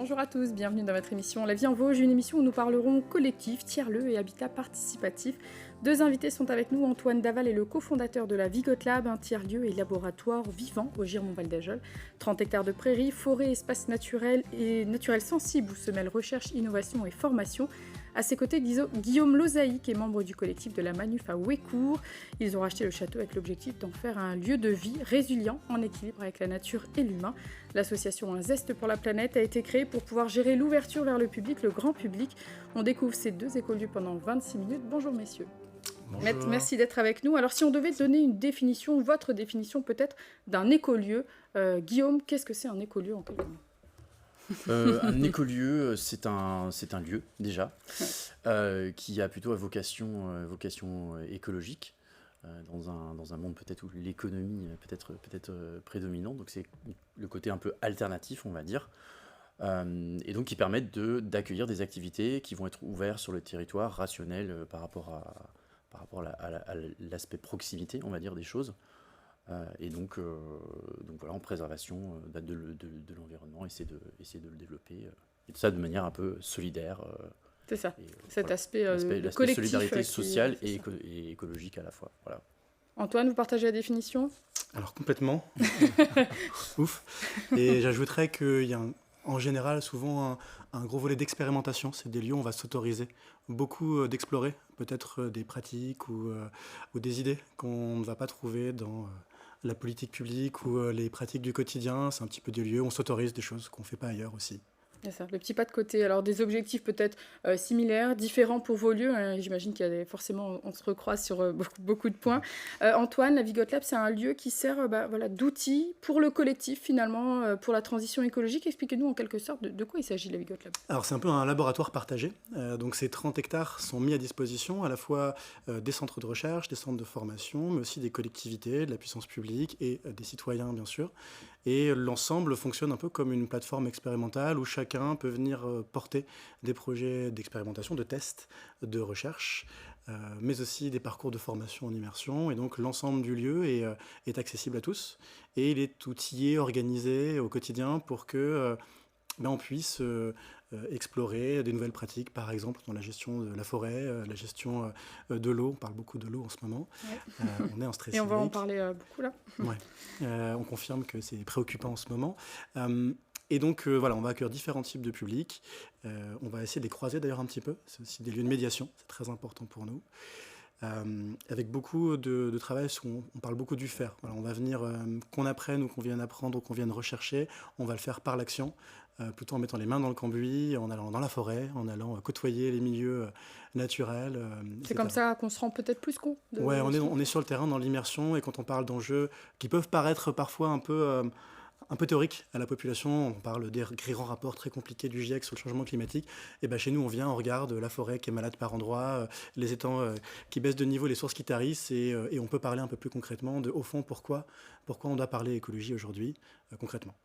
bonjour à tous, bienvenue dans votre émission La vie en Vosges, une émission où nous parlerons collectif, tiers-lieu et habitat participatif. Deux invités sont avec nous, Antoine Daval est le cofondateur de la Vigotte Lab, un tiers-lieu et laboratoire vivant au Girmont-Val d'Ajol. 30 hectares de prairies, forêts, espaces naturels et naturels sensibles où se mêlent recherche, innovation et formation. À ses côtés, Guillaume Lozaï, qui est membre du collectif de la Manuf à Ouécourt. Ils ont racheté le château avec l'objectif d'en faire un lieu de vie résilient, en équilibre avec la nature et l'humain. L'association Un Zeste pour la planète a été créée pour pouvoir gérer l'ouverture vers le public, le grand public. On découvre ces deux écolieux pendant 26 minutes. Bonjour messieurs. Bonjour. Merci d'être avec nous. Alors si on devait donner une définition, votre définition peut-être d'un écolieu, Guillaume, qu'est-ce que c'est un écolieu en quelques mots ? Un écolieu, c'est un lieu déjà, qui a plutôt à vocation écologique, dans un monde peut-être où l'économie est peut-être prédominante, donc c'est le côté un peu alternatif, on va dire, et donc qui permettent d'accueillir des activités qui vont être ouvertes sur le territoire rationnel par rapport à l'aspect proximité, on va dire, des choses. Et donc voilà, en préservation de l'environnement, essayer de le développer, et tout ça de manière un peu solidaire. C'est ça, Et, cet voilà. aspect L'aspect collectif. solidarité sociale et écologique à la fois. Voilà. Antoine, vous partagez la définition ? Alors complètement. Ouf. Et j'ajouterais qu'il y a en général souvent un gros volet d'expérimentation. C'est des lieux où on va s'autoriser beaucoup d'explorer, peut-être des pratiques ou des idées qu'on ne va pas trouver dans la politique publique ou les pratiques du quotidien. C'est un petit peu des lieux où on s'autorise des choses qu'on ne fait pas ailleurs aussi. C'est ça, le petit pas de côté. Alors des objectifs peut-être similaires, différents pour vos lieux. J'imagine qu'il y a forcément, on se recroise sur beaucoup de points. Antoine, la Vigotte Lab, c'est un lieu qui sert d'outil pour le collectif finalement, pour la transition écologique. Expliquez-nous en quelque sorte de quoi il s'agit, la Vigotte Lab. Alors c'est un peu un laboratoire partagé. Donc ces 30 hectares sont mis à disposition à la fois des centres de recherche, des centres de formation, mais aussi des collectivités, de la puissance publique et des citoyens bien sûr. Et l'ensemble fonctionne un peu comme une plateforme expérimentale où chacun peut venir porter des projets d'expérimentation, de tests, de recherche, mais aussi des parcours de formation en immersion. Et donc l'ensemble du lieu est accessible à tous et il est outillé, organisé au quotidien pour que on puisse explorer des nouvelles pratiques, par exemple dans la gestion de la forêt, la gestion de l'eau. On parle beaucoup de l'eau en ce moment. Ouais. On est en stress et on hydrique. va en parler beaucoup là. Ouais. On confirme que c'est préoccupant en ce moment. Et donc voilà, on va accueillir différents types de publics. On va essayer de les croiser d'ailleurs un petit peu. C'est aussi des lieux de médiation, c'est très important pour nous. Avec beaucoup de travail, on parle beaucoup du faire. Voilà, on va venir, qu'on apprenne ou qu'on vienne apprendre ou qu'on vienne rechercher, on va le faire par l'action, plutôt en mettant les mains dans le cambouis, en allant dans la forêt, en allant côtoyer les milieux naturels. C'est comme ça qu'on se rend peut-être plus compte. Ouais, on est sur le terrain dans l'immersion, et quand on parle d'enjeux qui peuvent paraître parfois un peu théorique à la population, on parle des grands rapports très compliqués du GIEC sur le changement climatique, et chez nous on vient, on regarde la forêt qui est malade par endroits, les étangs qui baissent de niveau, les sources qui tarissent, et on peut parler un peu plus concrètement de, au fond, pourquoi on doit parler écologie aujourd'hui, concrètement.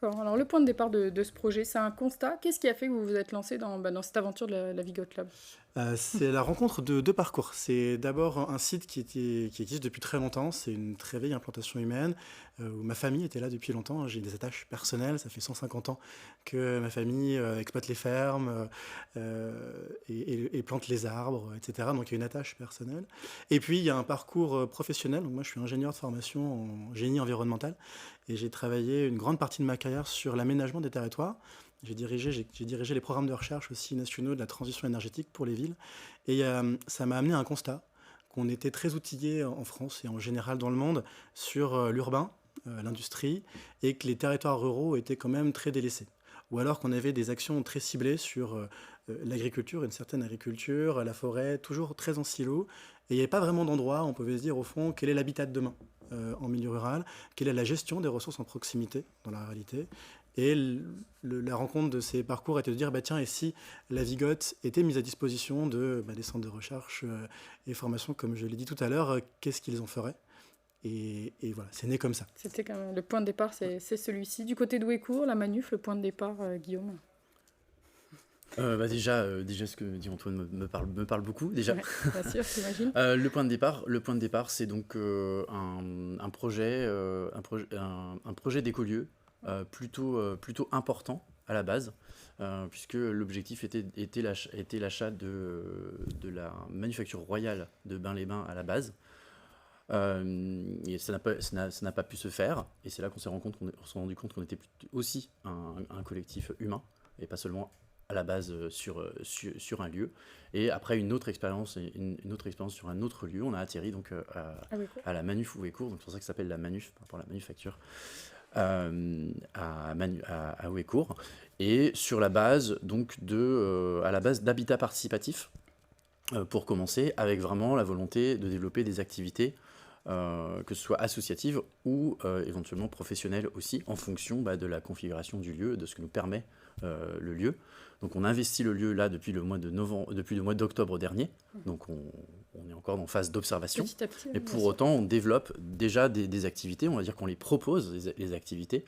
Alors le point de départ de ce projet, c'est un constat. Qu'est-ce qui a fait que vous vous êtes lancé dans cette aventure de la Vigotte Lab ? C'est la rencontre de deux parcours. C'est d'abord un site qui existe depuis très longtemps. C'est une très vieille implantation humaine où ma famille était là depuis longtemps. J'ai des attaches personnelles. Ça fait 150 ans que ma famille exploite les fermes et plante les arbres, etc. Donc il y a une attache personnelle. Et puis il y a un parcours professionnel. Donc moi je suis ingénieur de formation en génie environnemental et j'ai travaillé une grande partie de ma carrière sur l'aménagement des territoires. J'ai dirigé les programmes de recherche aussi nationaux de la transition énergétique pour les villes. Et ça m'a amené à un constat qu'on était très outillés en France et en général dans le monde sur l'urbain, l'industrie, et que les territoires ruraux étaient quand même très délaissés. Ou alors qu'on avait des actions très ciblées sur l'agriculture, une certaine agriculture, la forêt, toujours très en silo. Et il n'y avait pas vraiment d'endroit où on pouvait se dire, au fond, quel est l'habitat de demain en milieu rural, quelle est la gestion des ressources en proximité dans la réalité. Et la rencontre de ces parcours était de dire, tiens, et si la Vigotte était mise à disposition des centres de recherche et formation, comme je l'ai dit tout à l'heure, qu'est-ce qu'ils en feraient ? Et voilà, c'est né comme ça. C'était quand même le point de départ, c'est celui-ci. Du côté d'Ouécourt, la Manuf, le point de départ, Guillaume. Déjà, ce que dit Antoine me parle beaucoup déjà. Ouais, bien sûr, j'imagine. Le point de départ, c'est donc un projet d'écolieu plutôt important à la base, puisque l'objectif était l'achat de la manufacture royale de Bain-les-Bains à la base. Et ça n'a pas pu se faire, et c'est là qu'on s'est rendu compte qu'on était aussi un collectif humain, et pas seulement à la base sur un lieu. Et après une autre expérience sur un autre lieu, on a atterri donc à la Manuf Houécourt, donc c'est pour ça que ça s'appelle la Manuf, par rapport à la manufacture, à Houécourt, et sur la base donc à la base d'habitat participatif, pour commencer, avec vraiment la volonté de développer des activités, que ce soit associatives ou éventuellement professionnelles aussi, en fonction de la configuration du lieu, de ce que nous permet le lieu. Donc on investit le lieu là depuis le mois d'octobre dernier, donc on est encore en phase d'observation. Petit à petit, Mais pour autant, on développe déjà des activités, on va dire qu'on les propose, les activités,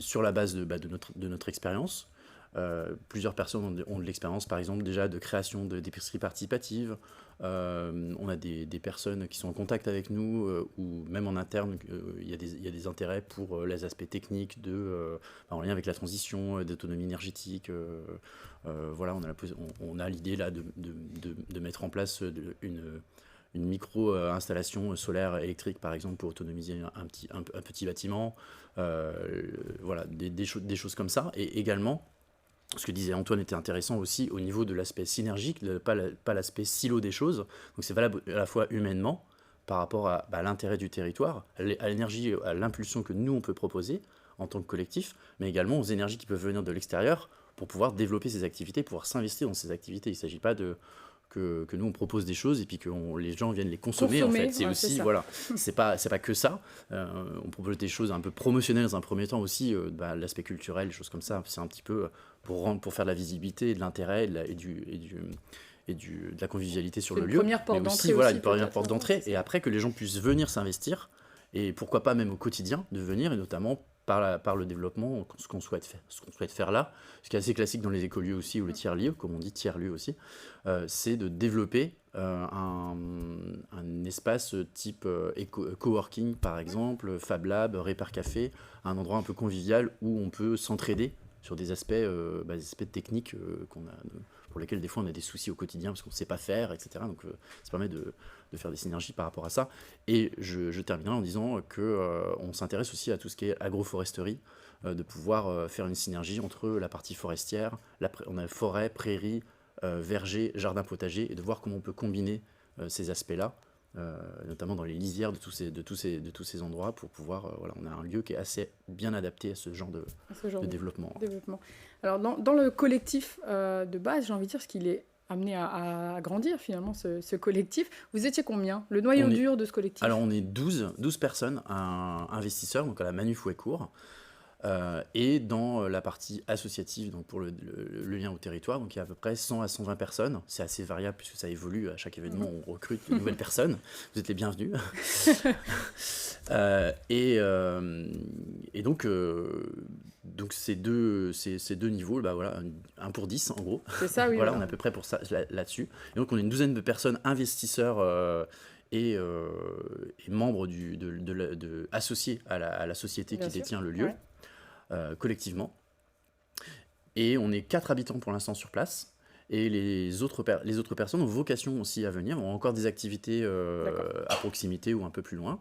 sur la base de notre expérience. Plusieurs personnes ont de l'expérience, par exemple, déjà de création d'épiceries participatives. On a des personnes qui sont en contact avec nous, ou même en interne, il y a des intérêts pour les aspects techniques en lien avec la transition, d'autonomie énergétique. Voilà, on a l'idée là de mettre en place une micro-installation solaire électrique, par exemple, pour autonomiser un petit bâtiment. Voilà, des choses comme ça. Et également, ce que disait Antoine était intéressant aussi au niveau de l'aspect synergique, pas l'aspect silo des choses. Donc c'est valable à la fois humainement, par rapport à l'intérêt du territoire, à l'énergie, à l'impulsion que nous on peut proposer en tant que collectif, mais également aux énergies qui peuvent venir de l'extérieur pour pouvoir développer ces activités, pouvoir s'investir dans ces activités. Il ne s'agit pas que nous on propose des choses et puis que les gens viennent les consommer en fait. C'est aussi, voilà, c'est pas que ça. On propose des choses un peu promotionnelles dans un premier temps aussi, l'aspect culturel, des choses comme ça. C'est un petit peu pour faire de la visibilité, de l'intérêt de la convivialité sur le lieu. Première porte d'entrée voilà, une première porte d'entrée, et après que les gens puissent venir s'investir, et pourquoi pas même au quotidien de venir, et notamment par le développement, ce qu'on souhaite faire là, ce qui est assez classique dans les écolieux aussi, ou les tiers-lieux, comme on dit tiers-lieux aussi, c'est de développer un espace type coworking par exemple, Fab Lab, Répar Café, un endroit un peu convivial où on peut s'entraider sur des aspects techniques pour lesquels des fois on a des soucis au quotidien parce qu'on ne sait pas faire, etc. Donc ça permet de faire des synergies par rapport à ça. Et je terminerai en disant qu'on s'intéresse aussi à tout ce qui est agroforesterie, de pouvoir faire une synergie entre la partie forestière, on a forêt, prairie, verger, jardin potager, et de voir comment on peut combiner ces aspects-là, notamment dans les lisières de tous ces endroits, pour pouvoir, on a un lieu qui est assez bien adapté à ce genre de développement. Alors dans le collectif de base, j'ai envie de dire, ce qu'il est amené à grandir finalement, ce collectif. Vous étiez combien? Le noyau dur de ce collectif? Alors on est 12 personnes, investisseurs, donc à la Manuf Houécourt. Et dans la partie associative, donc pour le lien au territoire, donc il y a à peu près 100 à 120 personnes. C'est assez variable puisque ça évolue à chaque événement, on recrute de nouvelles personnes. Vous êtes les bienvenus. Et donc ces deux niveaux, voilà, 1 pour 10 en gros. C'est ça, oui. Voilà, on est à peu près pour ça là-dessus. Et donc on est une douzaine de personnes investisseurs et membres associés à la société qui détient le lieu. Ouais. Collectivement. Et on est 4 habitants pour l'instant sur place. Et les autres personnes ont vocation aussi à venir, ont encore des activités à proximité ou un peu plus loin,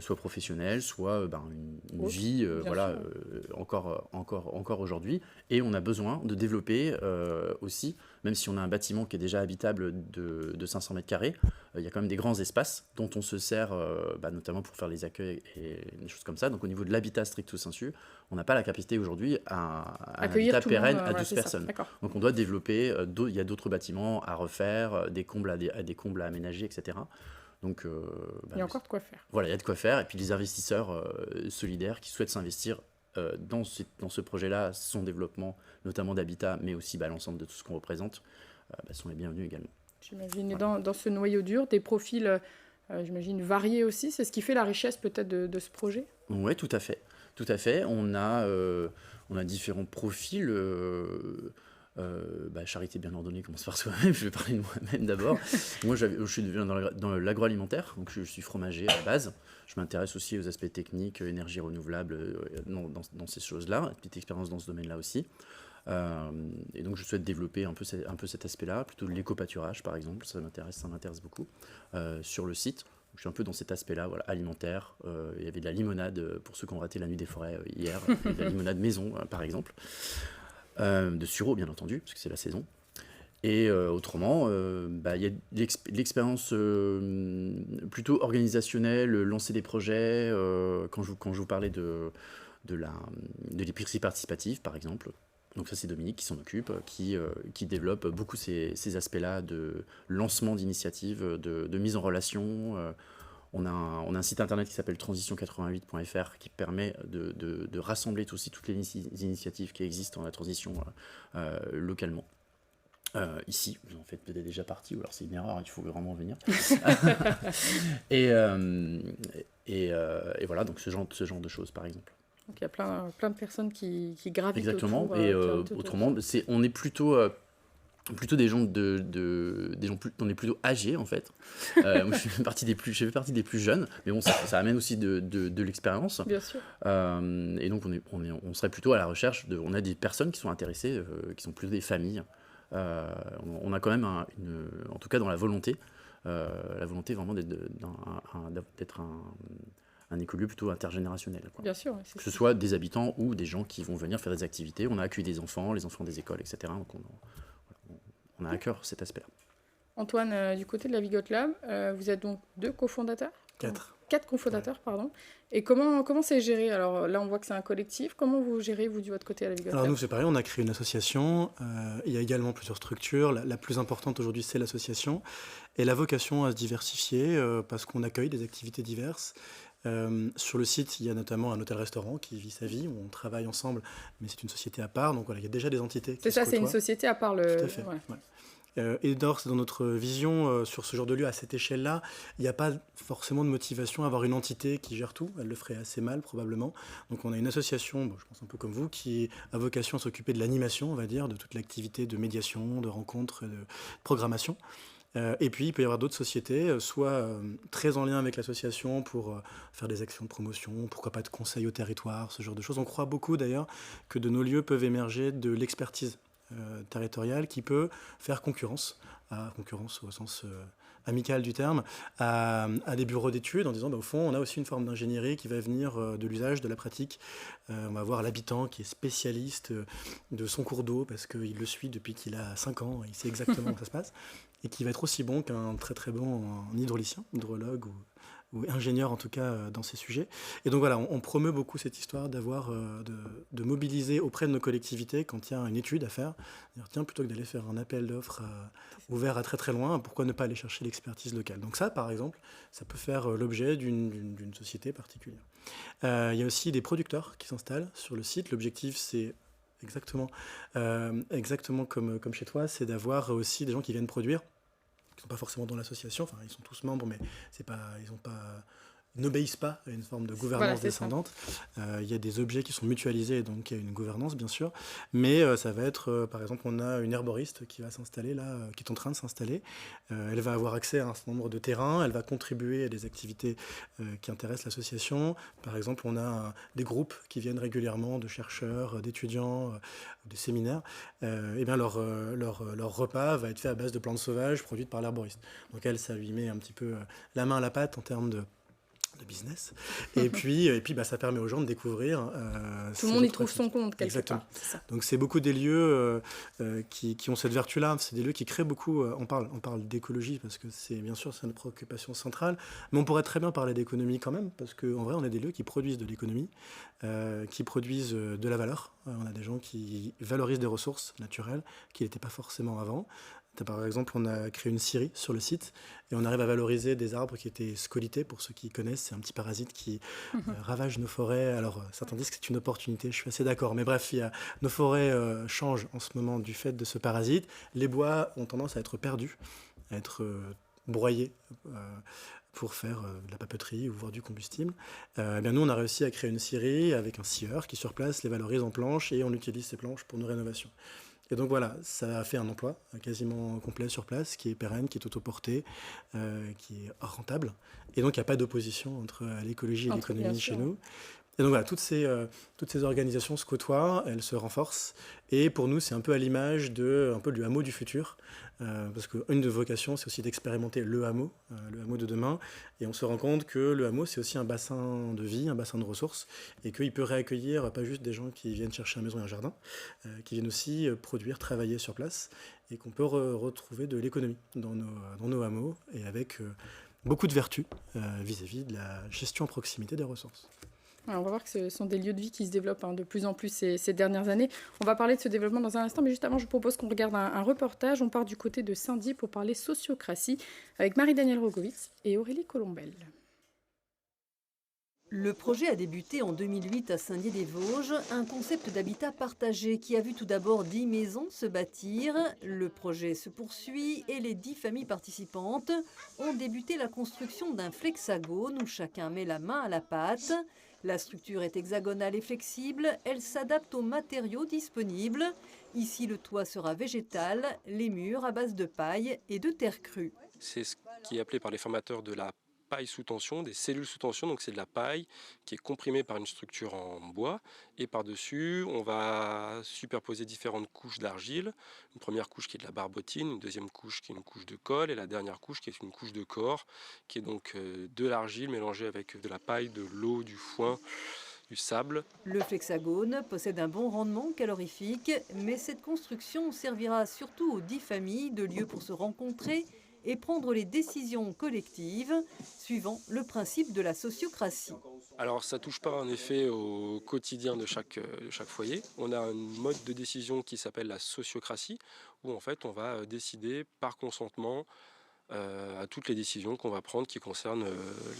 soit professionnelles, soit une vie, encore aujourd'hui. Et on a besoin de développer aussi, même si on a un bâtiment qui est déjà habitable de 500 mètres carrés, il y a quand même des grands espaces dont on se sert notamment pour faire les accueils et des choses comme ça. Donc au niveau de l'habitat stricto sensu, on n'a pas la capacité aujourd'hui à un habitat pérenne à 12 personnes. Donc on doit développer, il y a d'autres bâtiments à refaire, des combles à aménager, etc. Donc, il y a encore de quoi faire. Voilà, il y a de quoi faire. Et puis les investisseurs solidaires qui souhaitent s'investir dans ce projet-là, son développement, notamment d'habitat, mais aussi l'ensemble de tout ce qu'on représente, sont les bienvenus également. J'imagine. Voilà. Et dans ce noyau dur, des profils, j'imagine, variés aussi, c'est ce qui fait la richesse peut-être de ce projet? Oui, tout à fait. On a différents profils. Charité bien ordonnée commence par soi-même, je vais parler de moi-même d'abord. Moi, je suis dans l'agroalimentaire, donc je suis fromager à la base. Je m'intéresse aussi aux aspects techniques, énergie renouvelable, dans ces choses-là, petite expérience dans ce domaine-là aussi. Et donc je souhaite développer un peu cet aspect-là, plutôt l'éco-pâturage par exemple, ça m'intéresse beaucoup sur le site. Je suis un peu dans cet aspect-là, voilà, alimentaire. Il y avait de la limonade pour ceux qui ont raté la nuit des forêts hier, de la limonade maison par exemple, de sureau bien entendu, parce que c'est la saison. Et autrement, il y a de l'expérience plutôt organisationnelle, lancer des projets, quand je vous parlais de l'épicerie participative par exemple. Donc ça c'est Dominique qui s'en occupe, qui développe beaucoup ces aspects-là de lancement d'initiatives, de mise en relation. On a un site internet qui s'appelle transition88.fr qui permet de rassembler toutes les initiatives qui existent dans la transition localement. Ici, vous en faites peut-être déjà partie, ou alors c'est une erreur, il faut vraiment venir. et voilà, donc ce genre de choses par exemple. Donc il y a plein de personnes qui gravitent exactement. autour. Et autrement, on est plutôt des gens on est plutôt âgés en fait. Moi, je fais partie des plus jeunes, mais bon, ça amène aussi de l'expérience. Bien sûr. Et donc on serait plutôt à la recherche on a des personnes qui sont intéressées, qui sont plutôt des familles. On a quand même en tout cas dans la volonté vraiment d'être un écolieu plutôt intergénérationnel, quoi. Bien sûr. Que ce soit des habitants ou des gens qui vont venir faire des activités. On a accueilli des enfants, les enfants des écoles, etc. Donc on a à cœur cet aspect-là. Antoine, du côté de la Vigotte Lab, vous êtes donc 2 cofondateurs ? 4 cofondateurs, pardon. Et comment c'est géré ? Alors là, on voit que c'est un collectif. Comment vous gérez, vous, de votre côté, à la Vigotte Lab ? Alors nous, c'est pareil, on a créé une association. Il y a également plusieurs structures. La plus importante aujourd'hui, c'est l'association. Et la vocation à se diversifier parce qu'on accueille des activités diverses. Sur le site, il y a notamment un hôtel-restaurant qui vit sa vie, où on travaille ensemble, mais c'est une société à part. Donc voilà, il y a déjà des entités qui se côtoient. C'est une société à part. Tout à fait, ouais. Et d'or, c'est dans notre vision sur ce genre de lieu à cette échelle-là, il n'y a pas forcément de motivation à avoir une entité qui gère tout. Elle le ferait assez mal probablement. Donc on a une association, je pense un peu comme vous, qui a vocation à s'occuper de l'animation, on va dire, de toute l'activité de médiation, de rencontres, de programmation. Et puis il peut y avoir d'autres sociétés, soit très en lien avec l'association pour faire des actions de promotion, pourquoi pas de conseil au territoire, ce genre de choses. On croit beaucoup d'ailleurs que de nos lieux peuvent émerger de l'expertise territoriale qui peut faire concurrence au sens amical du terme, à des bureaux d'études en disant au fond on a aussi une forme d'ingénierie qui va venir de l'usage, de la pratique. On va voir l'habitant qui est spécialiste de son cours d'eau parce qu'il le suit depuis qu'il a 5 ans, il sait exactement comment ça se passe, et qui va être aussi bon qu'un très très bon hydraulicien, hydrologue ou ingénieur en tout cas dans ces sujets. Et donc voilà, on promeut beaucoup cette histoire d'avoir, de mobiliser auprès de nos collectivités quand il y a une étude à faire. Dire, tiens, plutôt que d'aller faire un appel d'offres ouvert à très très loin, pourquoi ne pas aller chercher l'expertise locale ? Donc ça, par exemple, ça peut faire l'objet d'une société particulière. Il y a aussi des producteurs qui s'installent sur le site. L'objectif, c'est exactement comme chez toi, c'est d'avoir aussi des gens qui viennent produire, qui ne sont pas forcément dans l'association, enfin ils sont tous membres, mais ils n'obéissent pas à une forme de gouvernance descendante. Il y a des objets qui sont mutualisés, donc il y a une gouvernance bien sûr, mais ça va être, par exemple, on a une herboriste qui va s'installer là, qui est en train de s'installer. Elle va avoir accès à un certain nombre de terrains, elle va contribuer à des activités qui intéressent l'association. Par exemple, on a des groupes qui viennent régulièrement de chercheurs, d'étudiants, des séminaires. Et bien leur repas va être fait à base de plantes sauvages produites par l'herboriste. Donc elle, ça lui met un petit peu la main à la pâte en termes de business. Et puis ça permet aux gens de découvrir. Tout le monde y trouve son compte quelque Exactement. part. C'est ça. Donc c'est beaucoup des lieux qui ont cette vertu-là. C'est des lieux qui créent beaucoup. On parle d'écologie parce que c'est bien sûr c'est une préoccupation centrale, mais on pourrait très bien parler d'économie quand même parce qu'en vrai on a des lieux qui produisent de l'économie, qui produisent de la valeur. On a des gens qui valorisent des ressources naturelles qui n'étaient pas forcément avant. Par exemple, on a créé une scierie sur le site et on arrive à valoriser des arbres qui étaient scolités. Pour ceux qui connaissent, c'est un petit parasite qui ravage nos forêts. Alors, certains disent que c'est une opportunité, je suis assez d'accord. Mais bref, nos forêts changent en ce moment du fait de ce parasite. Les bois ont tendance à être perdus, à être broyés pour faire de la papeterie ou voire du combustible. Nous, on a réussi à créer une scierie avec un scieur qui, sur place, les valorise en planches et on utilise ces planches pour nos rénovations. Et donc voilà, ça a fait un emploi quasiment complet sur place, qui est pérenne, qui est autoporté, qui est rentable. Et donc il n'y a pas d'opposition entre l'écologie et l'économie chez nous. Et donc voilà, toutes ces organisations se côtoient, elles se renforcent. Et pour nous, c'est un peu à l'image un peu du hameau du futur. Parce qu'une de vocations, c'est aussi d'expérimenter le hameau de demain. Et on se rend compte que le hameau, c'est aussi un bassin de vie, un bassin de ressources. Et qu'il peut réaccueillir pas juste des gens qui viennent chercher une maison et un jardin, qui viennent aussi produire, travailler sur place. Et qu'on peut retrouver de l'économie dans nos hameaux. Et avec beaucoup de vertus vis-à-vis de la gestion en proximité des ressources. Alors, on va voir que ce sont des lieux de vie qui se développent de plus en plus ces dernières années. On va parler de ce développement dans un instant, mais juste avant, je vous propose qu'on regarde un reportage. On part du côté de Saint-Die pour parler sociocratie avec Marie-Danielle Rogovitz et Aurélie Colombel. Le projet a débuté en 2008 à Saint-Dié-des-Vosges, un concept d'habitat partagé qui a vu tout d'abord 10 maisons se bâtir. Le projet se poursuit et les 10 familles participantes ont débuté la construction d'un flexagone où chacun met la main à la pâte. La structure est hexagonale et flexible, elle s'adapte aux matériaux disponibles. Ici, le toit sera végétal, les murs à base de paille et de terre crue. C'est ce qui est appelé par les formateurs de la paille sous tension, des cellules sous tension, donc c'est de la paille qui est comprimée par une structure en bois et par-dessus on va superposer différentes couches d'argile, une première couche qui est de la barbotine, une deuxième couche qui est une couche de colle et la dernière couche qui est une couche de corps qui est donc de l'argile mélangée avec de la paille, de l'eau, du foin, du sable. Le flexagone possède un bon rendement calorifique, mais cette construction servira surtout aux 10 familles de lieux pour se rencontrer et prendre les décisions collectives, suivant le principe de la sociocratie. Alors ça ne touche pas en effet au quotidien de chaque foyer. On a un mode de décision qui s'appelle la sociocratie, où en fait on va décider par consentement à toutes les décisions qu'on va prendre qui concernent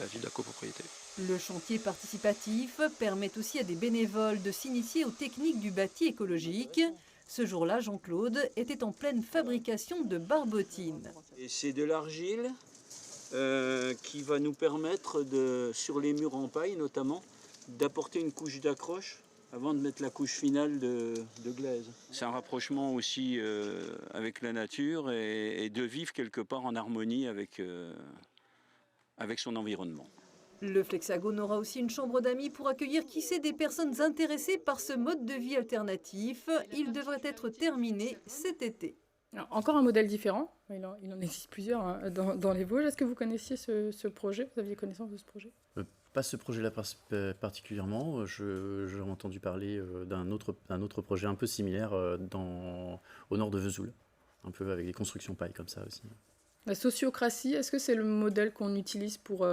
la vie de la copropriété. Le chantier participatif permet aussi à des bénévoles de s'initier aux techniques du bâti écologique. Ce jour-là, Jean-Claude était en pleine fabrication de barbotines. Et c'est de l'argile qui va nous permettre, sur les murs en paille notamment, d'apporter une couche d'accroche avant de mettre la couche finale de glaise. C'est un rapprochement aussi avec la nature et de vivre quelque part en harmonie avec son environnement. Le flexagone aura aussi une chambre d'amis pour accueillir qui sait des personnes intéressées par ce mode de vie alternatif. Il devrait être terminé cet été. Alors, encore un modèle différent, il en existe plusieurs dans les Vosges. Est-ce que vous connaissiez ce projet? Vous aviez connaissance de ce projet? Pas ce projet-là particulièrement. J'ai entendu parler d'un autre projet un peu similaire au nord de Vesoul, un peu avec des constructions paille comme ça aussi. La sociocratie, est-ce que c'est le modèle qu'on utilise pour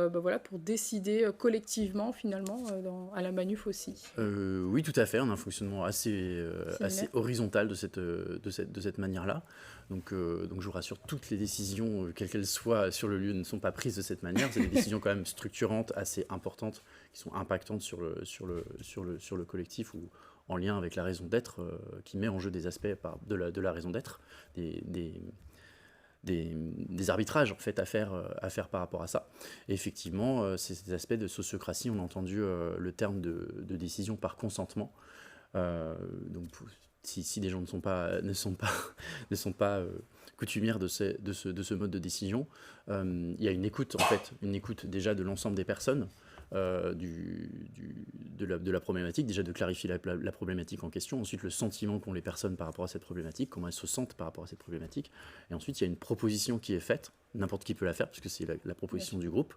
décider collectivement finalement à la Manuf aussi? Oui, tout à fait. On a un fonctionnement assez horizontal de cette manière-là. Donc je vous rassure, toutes les décisions, quelles qu'elles soient sur le lieu, ne sont pas prises de cette manière. C'est des décisions quand même structurantes, assez importantes, qui sont impactantes sur le collectif ou en lien avec la raison d'être, qui met en jeu des aspects de la raison d'être, des arbitrages en fait à faire par rapport à ça. Et effectivement, c'est ces aspects de sociocratie. On a entendu le terme de décision par consentement. Donc si des gens ne sont pas coutumières de ce mode de décision, il y a une écoute déjà de l'ensemble des personnes. De la problématique, déjà de clarifier la problématique en question, ensuite le sentiment qu'ont les personnes par rapport à cette problématique, comment elles se sentent par rapport à cette problématique, et ensuite il y a une proposition qui est faite, n'importe qui peut la faire, puisque c'est la proposition du groupe,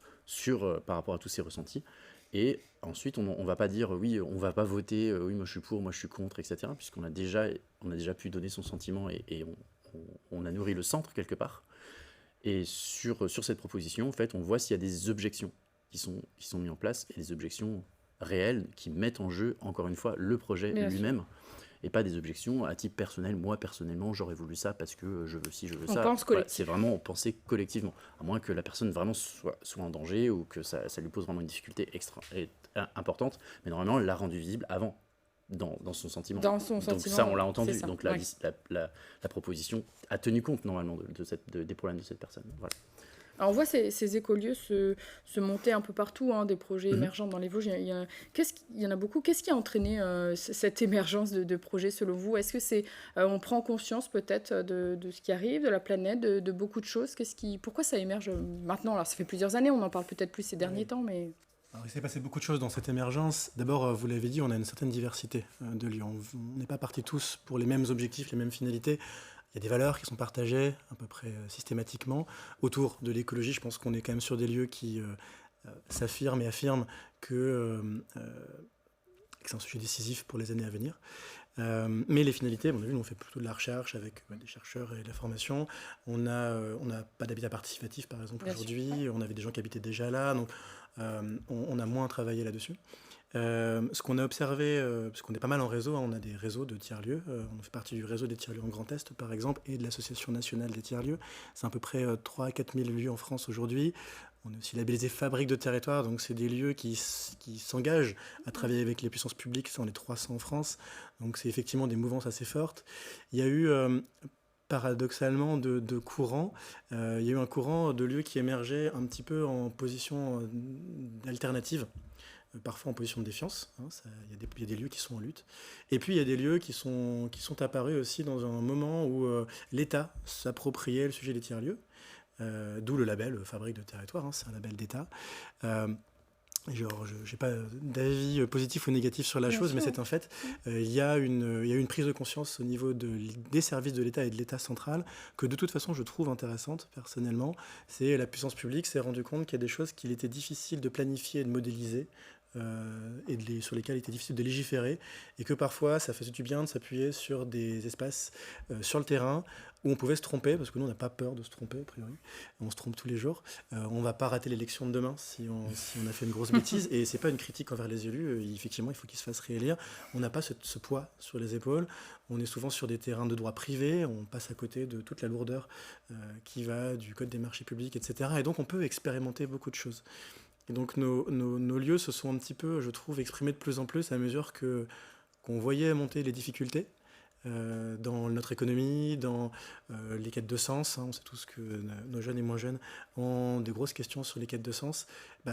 par rapport à tous ces ressentis, et ensuite on ne va pas dire oui, on ne va pas voter, oui moi je suis pour, moi je suis contre, etc., puisqu'on a déjà pu donner son sentiment et on a nourri le centre quelque part, et sur cette proposition, en fait, on voit s'il y a des objections qui sont mis en place, et des objections réelles qui mettent en jeu, encore une fois, le projet lui-même, et pas des objections à type personnel. Moi, personnellement, j'aurais voulu ça parce que je veux ci, je veux ça. Pense collectif. C'est vraiment penser collectivement, à moins que la personne vraiment soit en danger ou que ça lui pose vraiment une difficulté importante, mais normalement, elle l'a rendu visible avant, dans son sentiment. Dans son Donc sentiment, ça, on l'a entendu. c'est ça. Donc la proposition a tenu compte, normalement, des problèmes de cette personne. Voilà. Alors, on voit ces écolieux se monter un peu partout, hein, des projets émergents dans les Vosges. Il y en a beaucoup. Qu'est-ce qui a entraîné cette émergence de projets selon vous? Est-ce que on prend conscience peut-être de ce qui arrive, de la planète, de beaucoup de choses? Pourquoi ça émerge maintenant? Alors, ça fait plusieurs années, on en parle peut-être plus ces derniers temps, mais... Alors, il s'est passé beaucoup de choses dans cette émergence. D'abord, vous l'avez dit, on a une certaine diversité de lieux. On n'est pas partis tous pour les mêmes objectifs, les mêmes finalités. Il y a des valeurs qui sont partagées à peu près systématiquement. Autour de l'écologie, je pense qu'on est quand même sur des lieux qui s'affirment et affirment que c'est un sujet décisif pour les années à venir. Mais les finalités, on a vu, on fait plutôt de la recherche avec des chercheurs et de la formation. On n'a pas d'habitat participatif, par exemple, aujourd'hui. On avait des gens qui habitaient déjà là, donc on a moins travaillé là-dessus. Ce qu'on a observé, parce qu'on est pas mal en réseau, hein, on a des réseaux de tiers-lieux. On fait partie du réseau des tiers-lieux en Grand Est, par exemple, et de l'Association nationale des tiers-lieux. C'est à peu près 3 à 4 000 lieux en France aujourd'hui. On est aussi labellisé Fabrique de territoire, donc c'est des lieux qui s'engagent à travailler avec les puissances publiques, c'est en les 300 en France. Donc c'est effectivement des mouvances assez fortes. Il y a eu... paradoxalement de courants. Il y a eu un courant de lieux qui émergeait un petit peu en position alternative, parfois en position de défiance. Hein, il y a des lieux qui sont en lutte. Et puis il y a des lieux qui sont apparus aussi dans un moment où l'État s'appropriait le sujet des tiers-lieux, d'où le label Fabrique de territoire, hein, c'est un label d'État. Je n'ai pas d'avis positif ou négatif sur la chose, mais c'est un fait. Il y a une prise de conscience au niveau des services de l'État et de l'État central que de toute façon je trouve intéressante personnellement. C'est la puissance publique s'est rendue compte qu'il y a des choses qu'il était difficile de planifier et de modéliser. Sur lesquels il était difficile de légiférer, et que parfois ça faisait du bien de s'appuyer sur des espaces sur le terrain où on pouvait se tromper, parce que nous on n'a pas peur de se tromper a priori, on se trompe tous les jours, on ne va pas rater l'élection de demain si on a fait une grosse bêtise, et c'est pas une critique envers les élus, effectivement il faut qu'ils se fassent réélire, on n'a pas ce poids sur les épaules, on est souvent sur des terrains de droit privé, on passe à côté de toute la lourdeur qui va du code des marchés publics, etc., et donc on peut expérimenter beaucoup de choses. Et donc nos lieux se sont un petit peu, je trouve, exprimés de plus en plus à mesure qu'on voyait monter les difficultés dans notre économie, dans les quêtes de sens. Hein, on sait tous que nos jeunes et moins jeunes ont des grosses questions sur les quêtes de sens.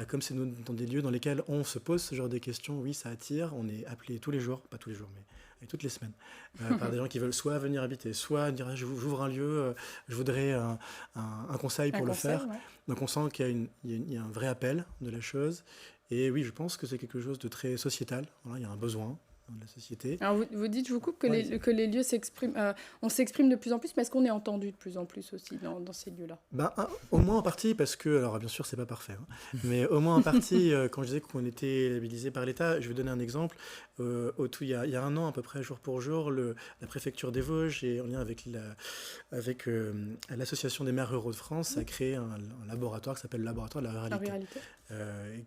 Comme c'est dans des lieux dans lesquels on se pose ce genre de questions, oui, ça attire. On est appelé tous les jours, pas tous les jours, mais toutes les semaines, par des gens qui veulent soit venir habiter, soit dire j'ouvre un lieu, je voudrais un conseil pour le faire. Ouais. Donc on sent qu'il y a un vrai appel de la chose. Et oui, je pense que c'est quelque chose de très sociétal. Voilà, il y a un besoin de la société. Alors vous dites, je vous coupe, que les lieux s'expriment, on s'exprime de plus en plus, mais est-ce qu'on est entendu de plus en plus aussi dans ces lieux-là? Au moins en partie, parce que, alors bien sûr c'est pas parfait, hein, mais au moins en partie, quand je disais qu'on était labellisé par l'État, je vais donner un exemple. Il y a un an à peu près, jour pour jour, la préfecture des Vosges, et en lien avec l'association des maires ruraux de France, a créé un laboratoire qui s'appelle le laboratoire de la ruralité.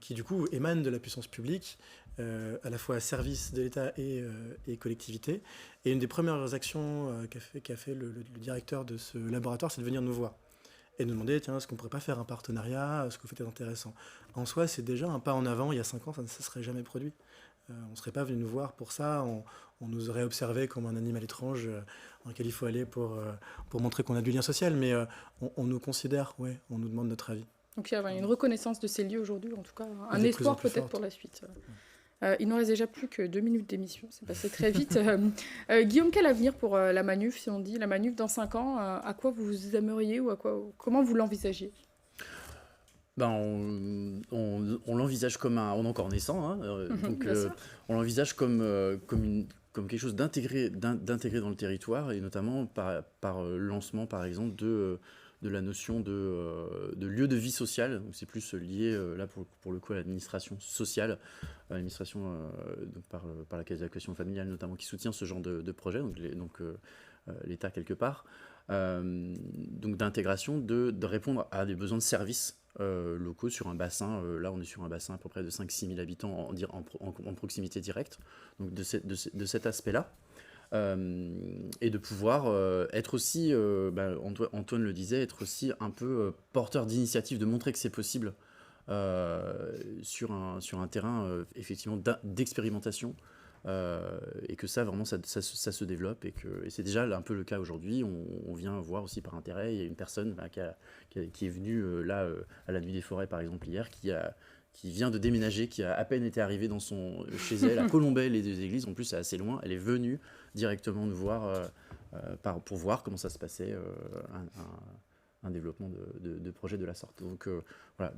Qui du coup émane de la puissance publique, à la fois service de l'État et collectivité. Et une des premières actions qu'a fait le directeur de ce laboratoire, c'est de venir nous voir et nous demander, tiens, est-ce qu'on ne pourrait pas faire un partenariat, ce que vous faites est intéressant. En soi, c'est déjà un pas en avant. Il y a 5 ans, ça ne se serait jamais produit. On ne serait pas venu nous voir pour ça. On nous aurait observé comme un animal étrange dans lequel il faut aller pour montrer qu'on a du lien social. Mais on nous considère, on nous demande notre avis. Donc il y a une reconnaissance de ces lieux aujourd'hui, en tout cas, un espoir peut-être pour la suite. Il ne reste déjà plus que 2 minutes d'émission, c'est passé très vite. Guillaume, quel avenir pour la Manuf, si on dit la Manuf dans 5 ans, à quoi vous aimeriez ou comment vous l'envisagez? On l'envisage comme on est encore naissant, hein, donc on l'envisage comme quelque chose d'intégré dans le territoire, et notamment par le lancement par exemple de la notion de lieu de vie sociale. C'est plus lié là pour le coup à l'administration sociale, l'administration par la Caisse d'allocation familiale notamment, qui soutient ce genre de projet, donc l'État quelque part, donc d'intégration, de répondre à des besoins de services locaux sur un bassin. Là on est sur un bassin à peu près de 5-6 000 habitants en proximité directe, donc de cet aspect-là. Et de pouvoir être aussi, Antoine le disait, être aussi un peu porteur d'initiative, de montrer que c'est possible sur un terrain effectivement d'expérimentation, et que ça, vraiment, ça se développe. Et c'est déjà un peu le cas aujourd'hui. On vient voir aussi par intérêt. Il y a une personne là, qui est venue à la Nuit des Forêts, par exemple, hier, qui vient de déménager, qui a à peine été arrivée chez elle, à Colombey, les 2 églises. En plus, c'est assez loin. Elle est venue directement nous voir pour voir comment ça se passait, un développement de projet de la sorte. Donc voilà,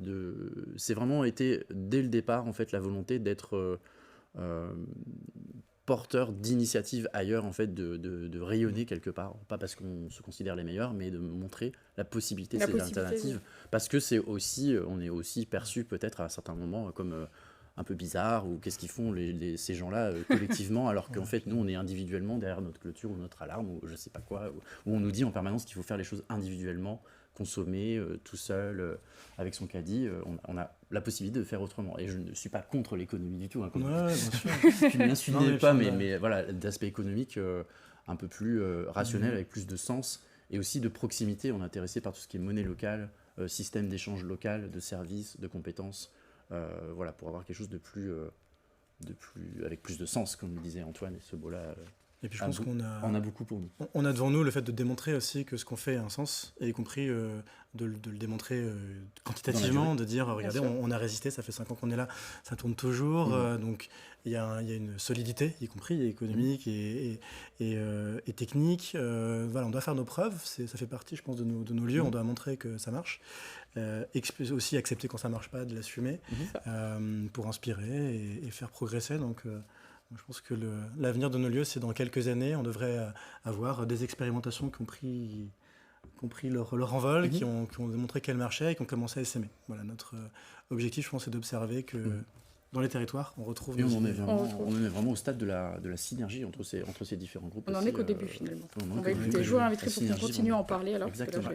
c'est vraiment été, dès le départ, en fait, la volonté d'être porteur d'initiatives ailleurs, en fait, de rayonner quelque part, pas parce qu'on se considère les meilleurs, mais de montrer la possibilité de ces alternatives, parce que on est aussi perçu peut-être à certains moments comme un peu bizarre, ou qu'est-ce qu'ils font ces gens-là collectivement, alors qu'en fait nous on est individuellement derrière notre clôture ou notre alarme ou je sais pas quoi, où on nous dit en permanence qu'il faut faire les choses individuellement, consommer tout seul, avec son caddie. On a la possibilité de faire autrement. Et je ne suis pas contre l'économie du tout. Hein, bien sûr. Je n'insulte pas, mais voilà, d'aspect économique un peu plus rationnel, avec plus de sens, et aussi de proximité. On est intéressé par tout ce qui est monnaie locale, système d'échange local, de services, de compétences, voilà, pour avoir quelque chose de plus, avec plus de sens, comme le disait Antoine, et ce beau-là. Et puis je pense qu'on a beaucoup pour nous. On a devant nous le fait de démontrer aussi que ce qu'on fait a un sens, et y compris de le démontrer quantitativement, de dire regardez, on a résisté, ça fait 5 ans qu'on est là, ça tourne toujours. Donc il y a une solidité, y compris économique et technique. Voilà, on doit faire nos preuves, ça fait partie, je pense, de nos lieux. On doit montrer que ça marche. Aussi accepter quand ça marche pas, de l'assumer pour inspirer et faire progresser. Donc je pense que l'avenir de nos lieux, c'est dans quelques années, on devrait avoir des expérimentations qui ont pris leur envol, qui ont démontré qu'elles marchaient et qui ont commencé à s'aimer. Voilà, notre objectif, je pense, c'est d'observer que dans les territoires, on retrouve... Et on est vraiment au stade de la synergie entre ces différents groupes. On n'en est qu'au début, finalement. On va écouter, je vous inviterai pour qu'on continue à en parler. Alors, exactement.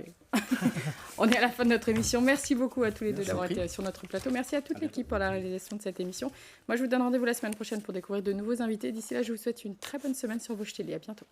On est à la fin de notre émission. Merci beaucoup à tous les deux d'avoir été sur notre plateau. Merci à toute l'équipe pour la réalisation de cette émission. Moi, je vous donne rendez-vous la semaine prochaine pour découvrir de nouveaux invités. D'ici là, je vous souhaite une très bonne semaine sur Vosges Télé. À bientôt.